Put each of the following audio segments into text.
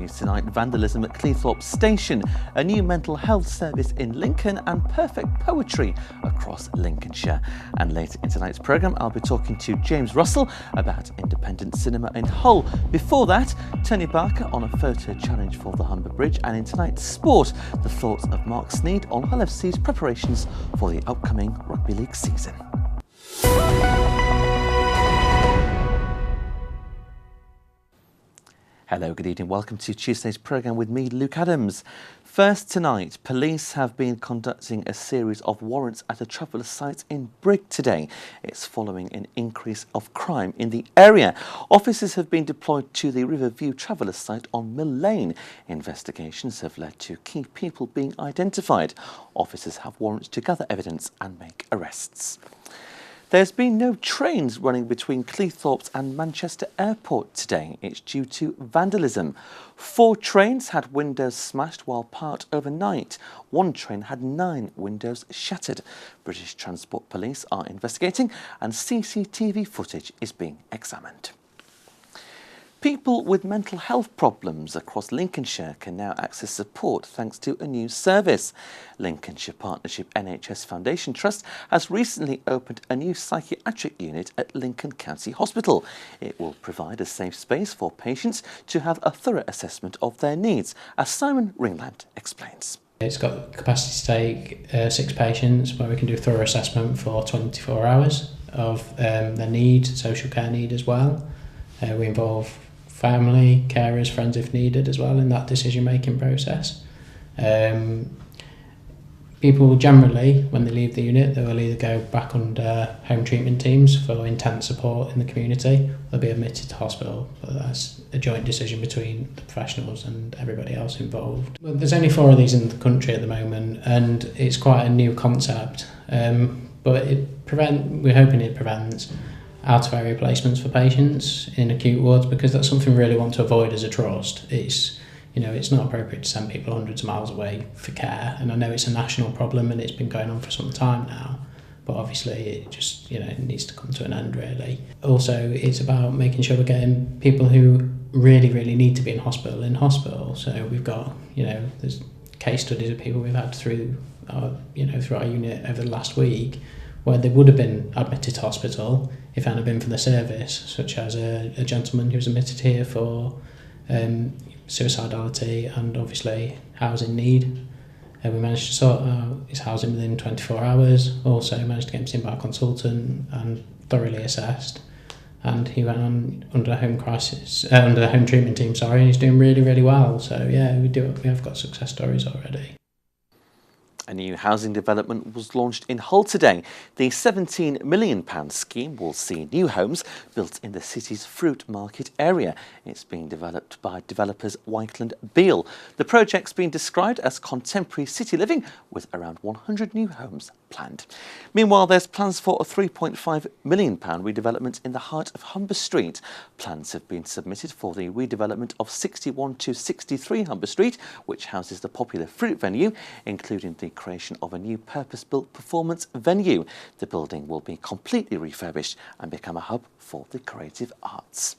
news tonight, vandalism at Cleethorpes Station, a new mental health service in Lincoln and perfect poetry across Lincolnshire. And later in tonight's programme, I'll be talking to James Russell about independent cinema in Hull. Before that, Tony Barker on a photo challenge for the Humber Bridge. And in tonight's sport, the thoughts of Mark Sneed on Hull FC's preparations for the upcoming Rugby League season. Hello, good evening. Welcome to Tuesday's programme with me, Luke Adams. First tonight, police have been conducting a series of warrants at a traveller site in Brigg today. It's following an increase of crime in the area. Officers have been deployed to the Riverview traveller site on Mill Lane. Investigations have led to key people being identified. Officers have warrants to gather evidence and make arrests. There's been no trains running between Cleethorpes and Manchester Airport today. It's due to vandalism. 4 trains had windows smashed while parked overnight. 1 train had 9 windows shattered. British Transport Police are investigating and CCTV footage is being examined. People with mental health problems across Lincolnshire can now access support thanks to a new service. Lincolnshire Partnership NHS Foundation Trust has recently opened a new psychiatric unit at Lincoln County Hospital. It will provide a safe space for patients to have a thorough assessment of their needs, as Simon Ringland explains. It's got capacity to take 6 patients where we can do a thorough assessment for 24 hours of their need, social care need as well. We involve family, carers, friends if needed as well in that decision-making process. People generally, when they leave the unit, they will either go back under home treatment teams for intense support in the community, or they'll be admitted to hospital, but that's a joint decision between the professionals and everybody else involved. Well, there's only 4 of these in the country at the moment, and it's quite a new concept, but we're hoping it prevents out-of-area placements for patients in acute wards, because that's something we really want to avoid as a trust. It's not appropriate to send people hundreds of miles away for care, and I know it's a national problem and it's been going on for some time now, but obviously it just it needs to come to an end really. Also, it's about making sure we're getting people who really need to be in hospital. So we've got there's case studies of people we've had through our unit over the last week where they would have been admitted to hospital if it hadn't been for the service, such as a gentleman who was admitted here for suicidality and obviously housing need. We managed to sort out his housing within 24 hours, also managed to get him seen by a consultant and thoroughly assessed. And he went on under home treatment team, and he's doing really well. So yeah, we have got success stories already. A new housing development was launched in Hull today. The £17 million scheme will see new homes built in the city's fruit market area. It's being developed by developers Whiteland Beale. The project's been described as contemporary city living with around 100 new homes planned. Meanwhile, there's plans for a £3.5 million redevelopment in the heart of Humber Street. Plans have been submitted for the redevelopment of 61 to 63 Humber Street, which houses the popular fruit venue, including the creation of a new purpose-built performance venue. The building will be completely refurbished and become a hub for the creative arts.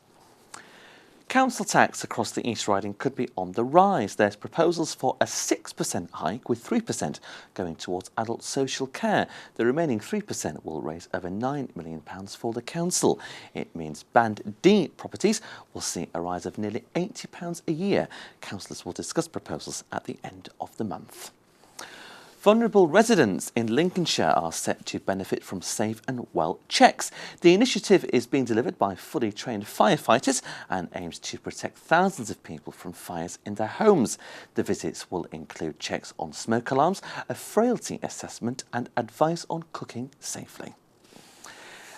Council tax across the East Riding could be on the rise. There's proposals for a 6% hike, with 3% going towards adult social care. The remaining 3% will raise over £9 million for the council. It means Band D properties will see a rise of nearly £80 a year. Councillors will discuss proposals at the end of the month. Vulnerable residents in Lincolnshire are set to benefit from Safe and Well checks. The initiative is being delivered by fully trained firefighters and aims to protect thousands of people from fires in their homes. The visits will include checks on smoke alarms, a frailty assessment and advice on cooking safely.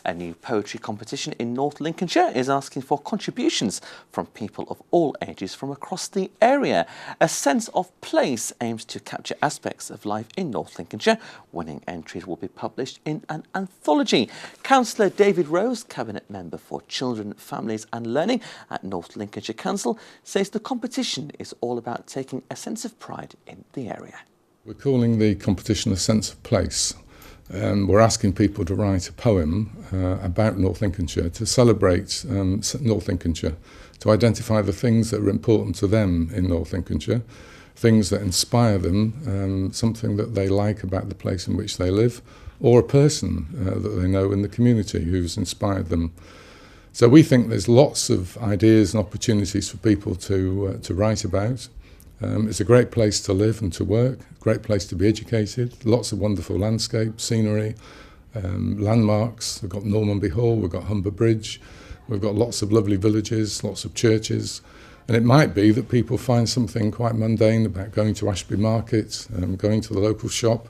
A new poetry competition in North Lincolnshire is asking for contributions from people of all ages from across the area. A Sense of Place aims to capture aspects of life in North Lincolnshire. Winning entries will be published in an anthology. Councillor David Rose, Cabinet Member for Children, Families and Learning at North Lincolnshire Council, says the competition is all about taking a sense of pride in the area. We're calling the competition A Sense of Place. We're asking people to write a poem about North Lincolnshire to celebrate North Lincolnshire to identify the things that are important to them in North Lincolnshire, things that inspire them, something that they like about the place in which they live, or a person that they know in the community who's inspired them. So we think there's lots of ideas and opportunities for people to write about. It's a great place to live and to work, a great place to be educated, lots of wonderful landscape, scenery, landmarks. We've got Normanby Hall, we've got Humber Bridge, we've got lots of lovely villages, lots of churches. And it might be that people find something quite mundane about going to Ashby Market, going to the local shop,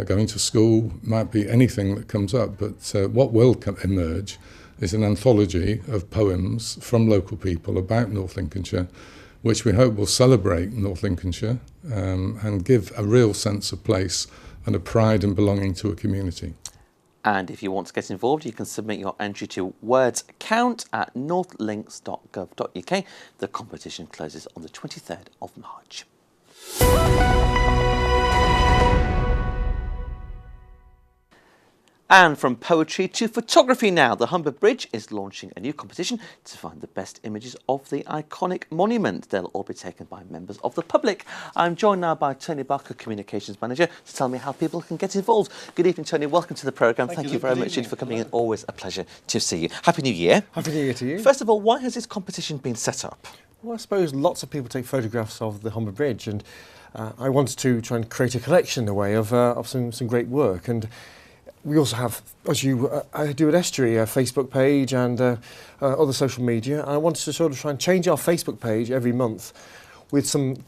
going to school. Might be anything that comes up, but what will emerge is an anthology of poems from local people about North Lincolnshire, which we hope will celebrate North Lincolnshire and give a real sense of place and a pride and belonging to a community. And if you want to get involved, you can submit your entry to Words Count at northlinks.gov.uk. The competition closes on the 23rd of March. And from poetry to photography now, the Humber Bridge is launching a new competition to find the best images of the iconic monument. They'll all be taken by members of the public. I'm joined now by Tony Barker, Communications Manager, to tell me how people can get involved. Good evening, Tony. Welcome to the programme. Thank you very much for coming in. Always a pleasure to see you. Happy New Year. Happy New Year to you. First of all, why has this competition been set up? Well, I suppose lots of people take photographs of the Humber Bridge, and I wanted to try and create a collection in a way of some great work. And we also have, as I do at Estuary, a Facebook page and other social media. I wanted to sort of try and change our Facebook page every month with some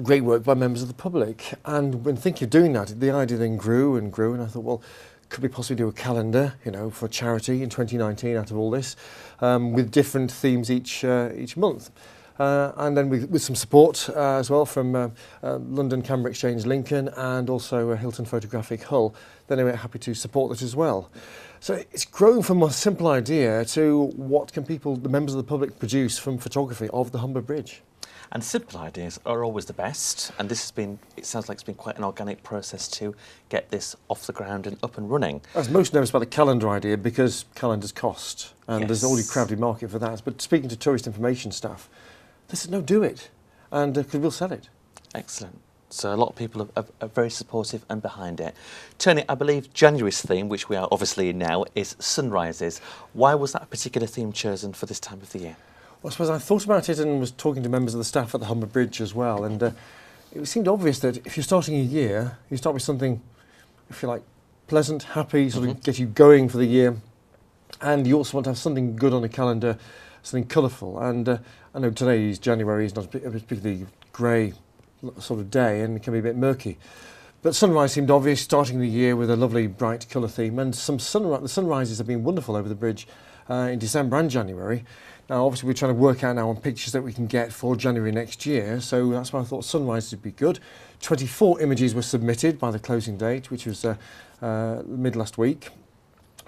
great work by members of the public. And when thinking of doing that, the idea then grew and grew, and I thought, well, could we possibly do a calendar, for charity in 2019 out of all this, with different themes each month. And then with some support as well from London Camera Exchange Lincoln and also Hilton Photographic Hull. Then they were happy to support that as well. So it's grown from a simple idea to what can the members of the public produce from photography of the Humber Bridge. And simple ideas are always the best. And this has been, it sounds like it's been quite an organic process to get this off the ground and up and running. I was most nervous about the calendar idea because calendars cost and there's already a crowded market for that. But speaking to tourist information staff, they said, no, do it, and because we'll sell it. Excellent. So a lot of people are very supportive and behind it. Tony, I believe January's theme, which we are obviously in now, is sunrises. Why was that particular theme chosen for this time of the year? Well, I suppose I thought about it and was talking to members of the staff at the Humber Bridge as well, and it seemed obvious that if you're starting a year, you start with something, if you like, pleasant, happy, sort of get you going for the year, and you also want to have something good on the calendar, something colourful. And I know today's January is not a particularly grey sort of day and it can be a bit murky. But sunrise seemed obvious, starting the year with a lovely bright colour theme, and the sunrises have been wonderful over the bridge in December and January. Now obviously we're trying to work out now on pictures that we can get for January next year, so that's why I thought sunrises would be good. 24 images were submitted by the closing date, which was mid last week.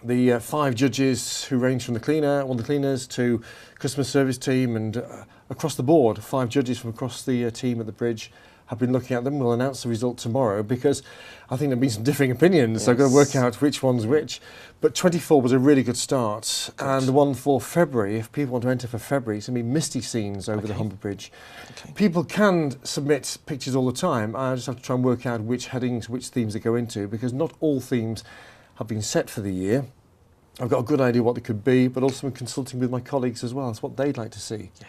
The 5 judges who range from one of the cleaners to customer service team and across the board, 5 judges from across the team at the bridge have been looking at them. We'll announce the result tomorrow because I think there have been some differing opinions, so I've got to work out which one's which. But 24 was a really good start. Good. And the one for February, if people want to enter for February, it's going to be misty scenes over the Humber Bridge. People can submit pictures all the time. I just have to try and work out which headings, which themes they go into, because not all themes have been set for the year. I've got a good idea what they could be, but also I'm consulting with my colleagues as well. That's what they'd like to see. Yeah.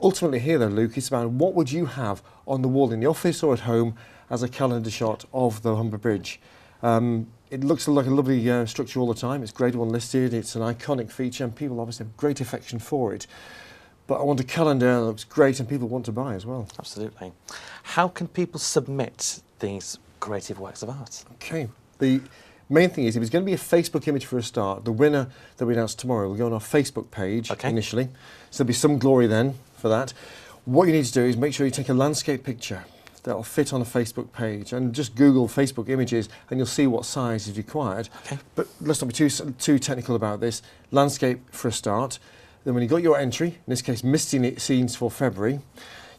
Ultimately here though, Luke, it's about what would you have on the wall in the office or at home as a calendar shot of the Humber Bridge. It looks like a lovely structure all the time. It's Grade 1 listed, it's an iconic feature and people obviously have great affection for it. But I want a calendar that looks great and people want to buy as well. Absolutely. How can people submit these creative works of art? Okay. The main thing is, if it's going to be a Facebook image for a start, the winner that we announce tomorrow will go on our Facebook page initially. So there'll be some glory then for that. What you need to do is make sure you take a landscape picture that'll fit on a Facebook page and just Google Facebook images and you'll see what size is required. Okay. But let's not be too technical about this. Landscape for a start. Then when you've got your entry, in this case misty scenes for February,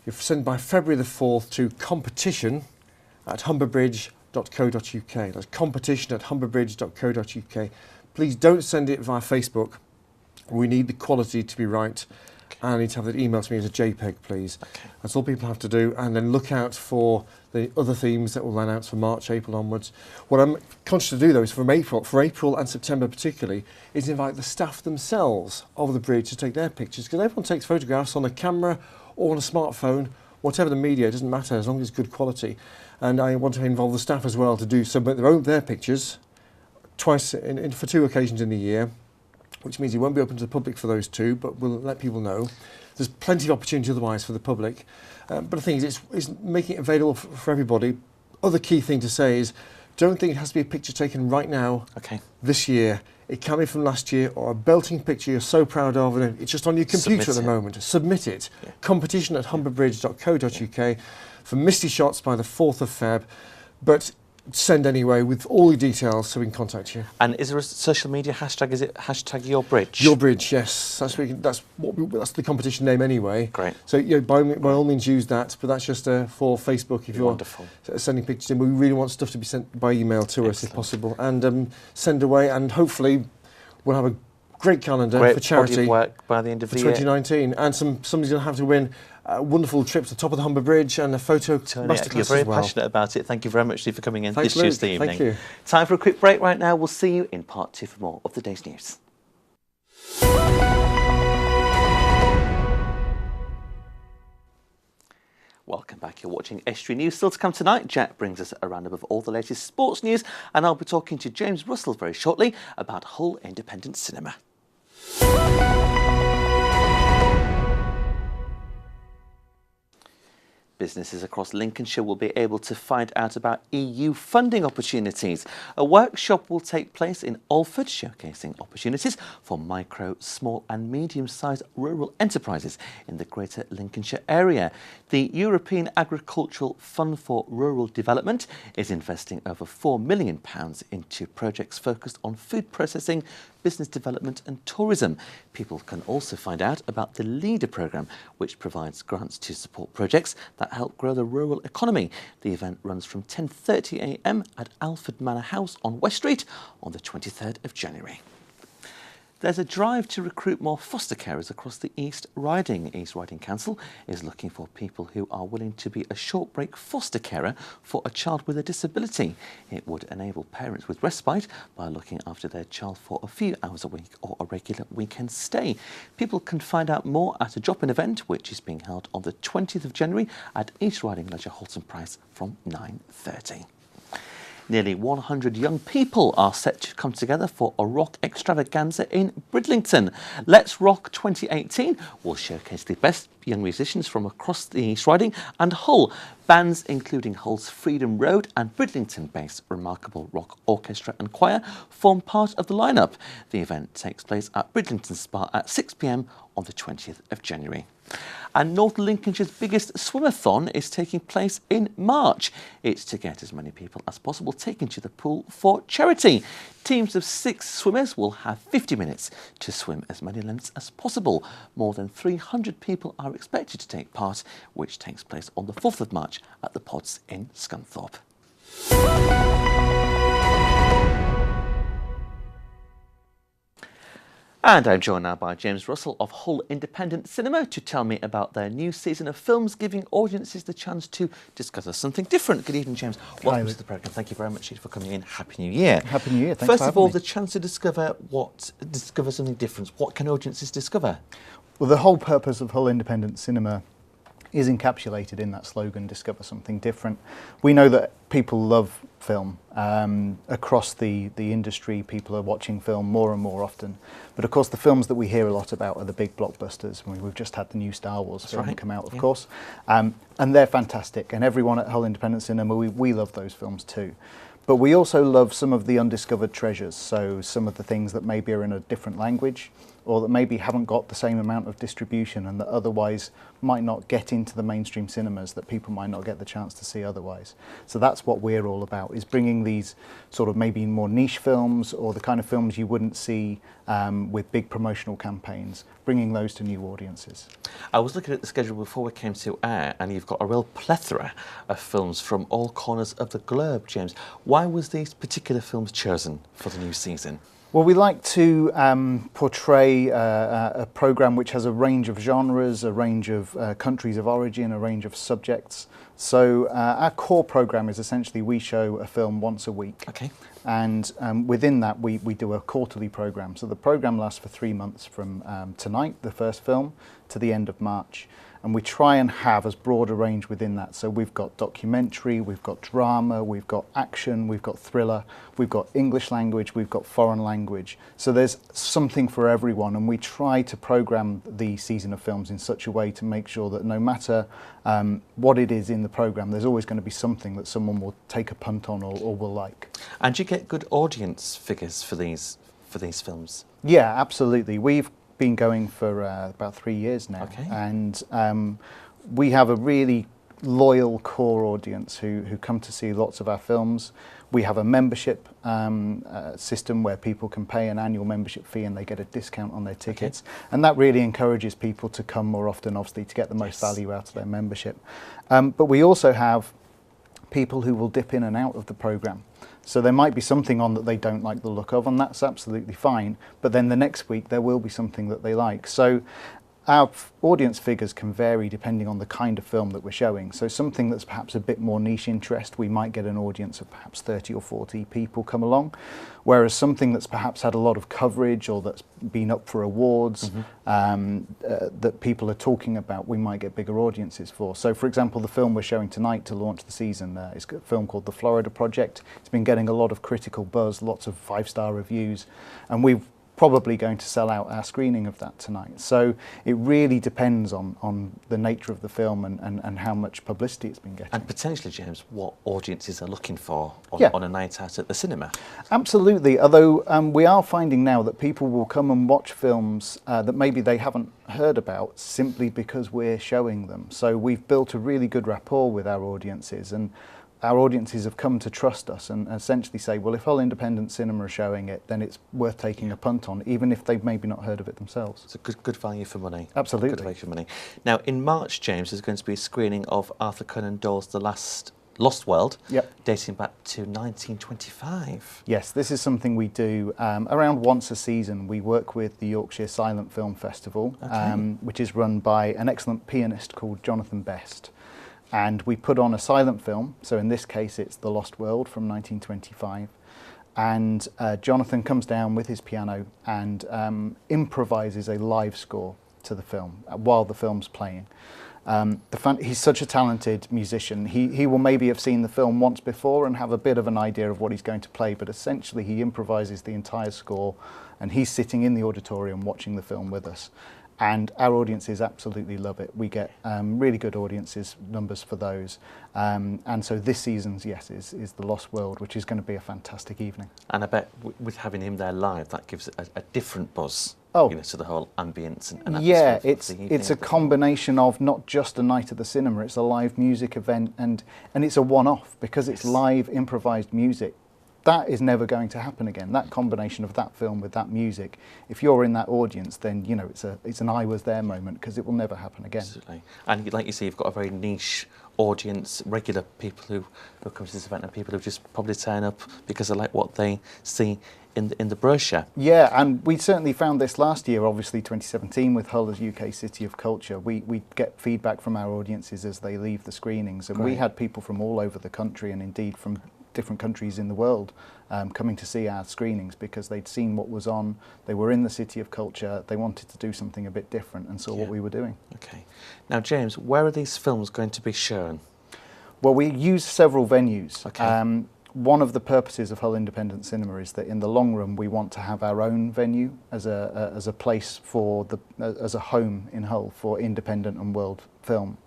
you send by February the 4th to competition@humberbridge.co.uk. That's competition@humberbridge.co.uk. Please don't send it via Facebook. We need the quality to be right and I need to have that emailed to me as a JPEG, please. Okay. That's all people have to do, and then look out for the other themes that will run out for March, April onwards. What I'm conscious to do though is for April and September particularly, is invite the staff themselves of the bridge to take their pictures, because everyone takes photographs on a camera or on a smartphone, whatever the media, it doesn't matter as long as it's good quality. And I want to involve the staff as well to submit their pictures twice for 2 occasions in the year, which means it won't be open to the public for those 2, but we'll let people know. There's plenty of opportunity otherwise for the public. But the thing is, it's making it available for everybody. Other key thing to say is, don't think it has to be a picture taken right now, this year. It can be from last year, or a belting picture you're so proud of, and it's just on your computer at the moment. Submit it. Yeah. Competition at humberbridge.co.uk for misty shots by the 4th of Feb. But send anyway with all the details so we can contact you. And is there a social media hashtag? Is it hashtag Your Bridge? Your Bridge, yes. That's the competition name anyway. Great. So by all means use that, but that's just for Facebook if you're sending pictures in. We really want stuff to be sent by email to us if possible, and send away, and hopefully we'll have a great calendar for charity body of work by the end of the year. 2019, and somebody's going to have to win a wonderful trip to the top of the Humber Bridge and a photo masterclass. You're very passionate about it. Thank you very much, Steve, for coming in this Tuesday evening. Thank you. Time for a quick break right now. We'll see you in part 2 for more of the day's news. Welcome back. You're watching Estuary News. Still to come tonight, Jack brings us a roundup of all the latest sports news, and I'll be talking to James Russell very shortly about Hull Independent Cinema. Businesses across Lincolnshire will be able to find out about EU funding opportunities. A workshop will take place in Alford, showcasing opportunities for micro, small and medium-sized rural enterprises in the Greater Lincolnshire area. The European Agricultural Fund for Rural Development is investing over £4 million into projects focused on food processing, business development and tourism. People can also find out about the LEADER programme, which provides grants to support projects that help grow the rural economy. The event runs from 10:30 a.m. at Alford Manor House on West Street on the 23rd of January. There's a drive to recruit more foster carers across the East Riding. East Riding Council is looking for people who are willing to be a short break foster carer for a child with a disability. It would enable parents with respite by looking after their child for a few hours a week or a regular weekend stay. People can find out more at a drop-in event which is being held on the 20th of January at East Riding Leisure Halton Price from 9:30. Nearly 100 young people are set to come together for a rock extravaganza in Bridlington. Let's Rock 2018 will showcase the best young musicians from across the East Riding and Hull. Bands including Hull's Freedom Road and Bridlington-based Remarkable Rock Orchestra and Choir form part of the lineup. The event takes place at Bridlington Spa at 6 p.m. on the 20th of January. And North Lincolnshire's biggest swimathon is taking place in March. It's to get as many people as possible taken to the pool for charity. Teams of 6 swimmers will have 50 minutes to swim as many lengths as possible. More than 300 people are expected to take part, which takes place on the 4th of March at the Pods in Scunthorpe. And I'm joined now by James Russell of Hull Independent Cinema to tell me about their new season of films, giving audiences the chance to discover something different. Good evening, James. Welcome to the programme. Thank you very much for coming in. Happy New Year. Happy New Year. Thanks First of all, the chance to discover something different. What can audiences discover? Well, the whole purpose of Hull Independent Cinema is encapsulated in that slogan, discover something different. We know that people love film. Across the industry, people are watching film more and more often. But of course, the films that we hear a lot about are the big blockbusters. We've just had the new Star Wars film come out, of course. And they're fantastic. And everyone at Hull Independent Cinema, we love those films too. But we also love some of the undiscovered treasures. So some of the things that maybe are in a different language, or that maybe haven't got the same amount of distribution and that otherwise might not get into the mainstream cinemas, that people might not get the chance to see otherwise. So that's what we're all about, is bringing these sort of maybe more niche films, or the kind of films you wouldn't see with big promotional campaigns, bringing those to new audiences. I was looking at the schedule before we came to air, and you've got a real plethora of films from all corners of the globe, James. Why was these particular films chosen for the new season? Well, we like to portray a programme which has a range of genres, a range of countries of origin, a range of subjects. So our core programme is essentially we show a film once a week. Okay. And within that, we do a quarterly programme. So the programme lasts for 3 months from tonight, the first film, to the end of March. And we try and have as broad a range within that. So we've got documentary, we've got drama, we've got action, we've got thriller, we've got English language, we've got foreign language. So there's something for everyone, and we try to programme the season of films in such a way to make sure that no matter what it is in the programme, there's always going to be something that someone will take a punt on or will like. And do you get good audience figures for these films? Yeah, absolutely. We've been going for about 3 years now, Okay. and we have a really loyal core audience who come to see lots of our films. We have a membership system where people can pay an annual membership fee and they get a discount on their tickets, and that really encourages people to come more often, obviously, to get the most value out of their membership. But we also have people who will dip in and out of the programme. So there might be something on that they don't like the look of, and that's absolutely fine. But then the next week there will be something that they like. So our audience figures can vary depending on the kind of film that we're showing. So something that's perhaps a bit more niche interest, we might get an audience of perhaps 30 or 40 people come along. Whereas something that's perhaps had a lot of coverage or that's been up for awards, that people are talking about, we might get bigger audiences for. So for example, the film we're showing tonight to launch the season is a film called The Florida Project. It's been getting a lot of critical buzz, lots of 5-star reviews, and we've probably going to sell out our screening of that tonight. So it really depends on the nature of the film and how much publicity it's been getting. And potentially, James, what audiences are looking for Yeah. on a night out at the cinema? Absolutely, although we are finding now that people will come and watch films that maybe they haven't heard about simply because we're showing them. So we've built a really good rapport with our audiences, and our audiences have come to trust us and essentially say, well, if Hull Independent Cinema are showing it, then it's worth taking a punt on, even if they've maybe not heard of it themselves. It's a good value for money. Absolutely. Good value for money. Now, in March, James, there's going to be a screening of Arthur Conan Doyle's The Lost World, Yep. dating back to 1925. Yes, this is something we do around once a season. We work with the Yorkshire Silent Film Festival, which is run by an excellent pianist called Jonathan Best. And we put on a silent film, so in this case it's The Lost World from 1925. And Jonathan comes down with his piano and improvises a live score to the film while the film's playing. He's such a talented musician. He will maybe have seen the film once before and have a bit of an idea of what he's going to play, but essentially he improvises the entire score, and he's sitting in the auditorium watching the film with us. And our audiences absolutely love it. We get really good audiences numbers for those. And so this season's, yes, is The Lost World, which is going to be a fantastic evening. And I bet with having him there live, that gives it a different buzz, Oh. to the whole ambience and atmosphere. Yeah, of it's the evening. a combination of not just a night at the cinema, it's a live music event, and it's a one-off because it's live improvised music. That is never going to happen again. That combination of that film with that music, if you're in that audience, then it's an I was there moment, because it will never happen again. Absolutely. And like you say, you've got a very niche audience, regular people who come to this event, and people who just probably turn up because they like what they see in the brochure. Yeah, and we certainly found this last year, obviously 2017, with Hull as UK City of Culture. We get feedback from our audiences as they leave the screenings, and we had people from all over the country, and indeed from different countries in the world, coming to see our screenings because they'd seen what was on, they were in the City of Culture, they wanted to do something a bit different and saw what we were doing. Okay. Now, James, where are these films going to be shown? Well, we use several venues. Okay. One of the purposes of Hull Independent Cinema is that in the long run we want to have our own venue as a place as a home in Hull for independent and world film.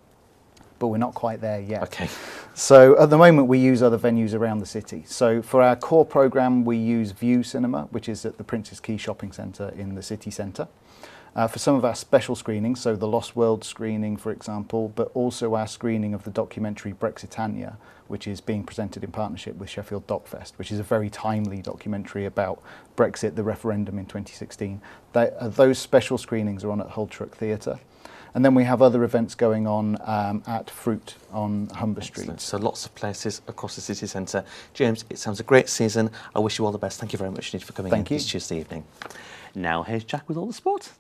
But we're not quite there yet. Okay. So at the moment we use other venues around the city. So for our core programme we use View Cinema, which is at the Prince's Quay Shopping Centre in the city centre. For some of our special screenings, so the Lost World screening for example, but also our screening of the documentary Brexitania, which is being presented in partnership with Sheffield Docfest, which is a very timely documentary about Brexit, the referendum in 2016. Those special screenings are on at Hull Truck Theatre. And then we have other events going on at Fruit on Humber Street. Excellent. So lots of places across the city centre. James, it sounds a great season. I wish you all the best. Thank you very much indeed for coming in this Tuesday evening. Now here's Jack with all the sport.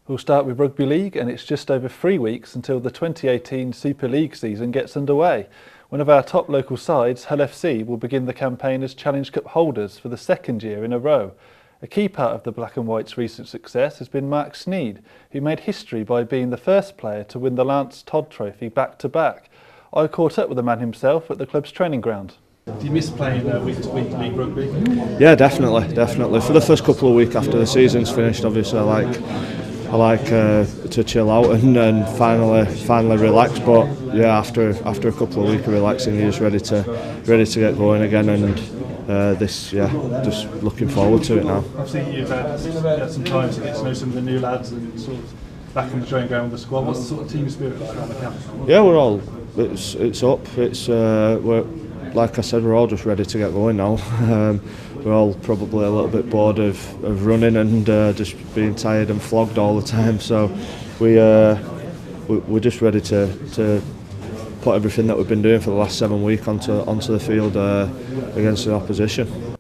We'll start with Rugby League, and it's just over 3 weeks until the 2018 Super League season gets underway. One of our top local sides, Hull FC, will begin the campaign as Challenge Cup holders for the second year in a row. A key part of the Black and White's recent success has been Mark Sneed, who made history by being the first player to win the Lance Todd Trophy back-to-back. I caught up with the man himself at the club's training ground. Do you miss playing week-to-week league rugby? Yeah, definitely. For the first couple of weeks after the season's finished, obviously I like to chill out and finally relax. But yeah, after a couple of weeks of relaxing, you're just ready to get going again. And just looking forward to it now. Obviously, you've had some time to get to know some of the new lads and sort of back on the training ground with the squad. What's the sort of team spirit like around the camp? Yeah, it's up. We're, like I said, we're all just ready to get going now. We're all probably a little bit bored of running and just being tired and flogged all the time. So we're just ready to put everything that we've been doing for the last 7 weeks onto the field against the opposition.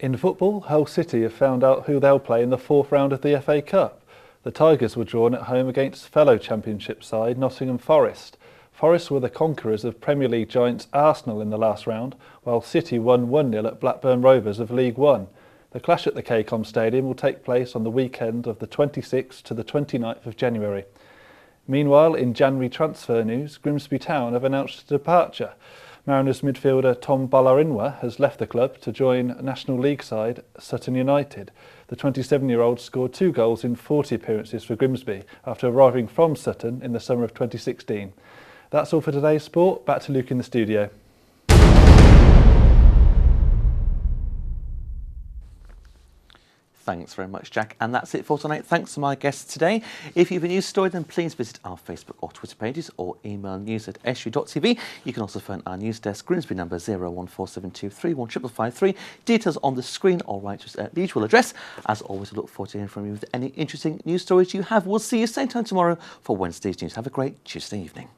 In football, Hull City have found out who they'll play in the 4th round of the FA Cup. The Tigers were drawn at home against fellow Championship side Nottingham Forest. Forest were the conquerors of Premier League giants Arsenal in the last round, while City won 1-0 at Blackburn Rovers of League One. The clash at the KCOM Stadium will take place on the weekend of the 26th to the 29th of January. Meanwhile, in January transfer news, Grimsby Town have announced a departure. Mariners midfielder Tom Balarinwa has left the club to join National League side Sutton United. The 27-year-old scored 2 goals in 40 appearances for Grimsby after arriving from Sutton in the summer of 2016. That's all for today's sport. Back to Luke in the studio. Thanks very much, Jack. And that's it for tonight. Thanks to my guests today. If you have a news story, then please visit our Facebook or Twitter pages or email news@estuary.tv. You can also phone our news desk, Grimsby number 01472 31553. Details on the screen, or write to us at the usual address. As always, I look forward to hearing from you with any interesting news stories you have. We'll see you same time tomorrow for Wednesday's news. Have a great Tuesday evening.